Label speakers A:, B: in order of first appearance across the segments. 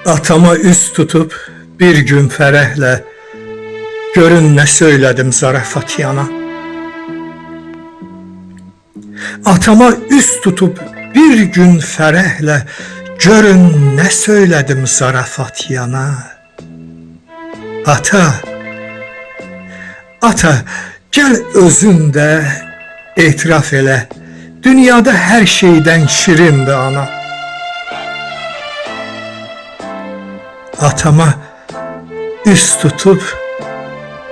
A: Atama üst tutup bir gün fərəhlə, görün nə söylədim zarafat yana. Atama üst tutup bir gün fərəhlə, görün nə söylədim zarafat yana. Ata, gəl özün də etiraf elə, dünyada hər şeydən şirindir ana. Atama üst tutup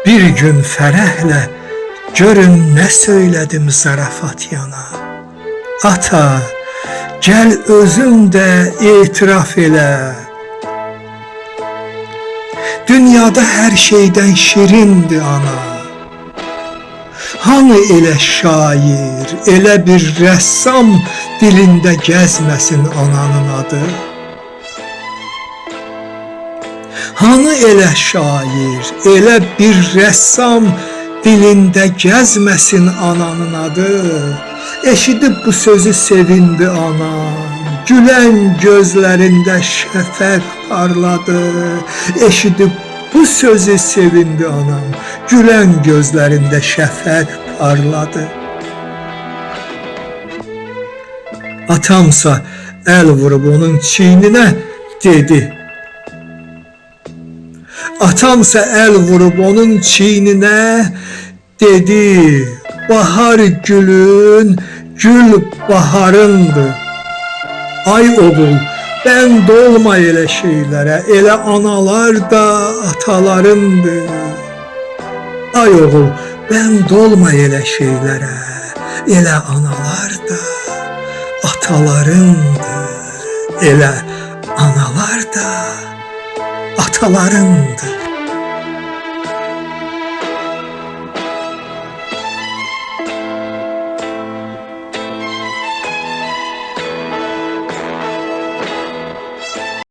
A: bir gün fərəhlə, görün nə söylədim zarafat yana. Ata, gəl özün də etiraf elə, dünyada hər şeydən şirindir ana. Hanı elə şair, elə bir rəssam dilində gəzməsin ananın adı? Hanı elə şair, elə bir rəssam dilində gəzməsin ananın adı? Eşidib bu sözü sevindi anam, gülən gözlərində şəfəq parladı. Eşidib bu sözü sevindi anam, gülən gözlərində şəfəq parladı. Atamsa əl vurub onun çiyninə dedi. Atamsa əl vurub onun çiyninə dedi, bahar gülün, gül baharındır. Ay oğul, bənd olma elə şeylərə, elə analar da atalarındır. Ay oğul, bənd olma elə şeylərə, elə analar da atalarındır. Elə analar da atalarındır.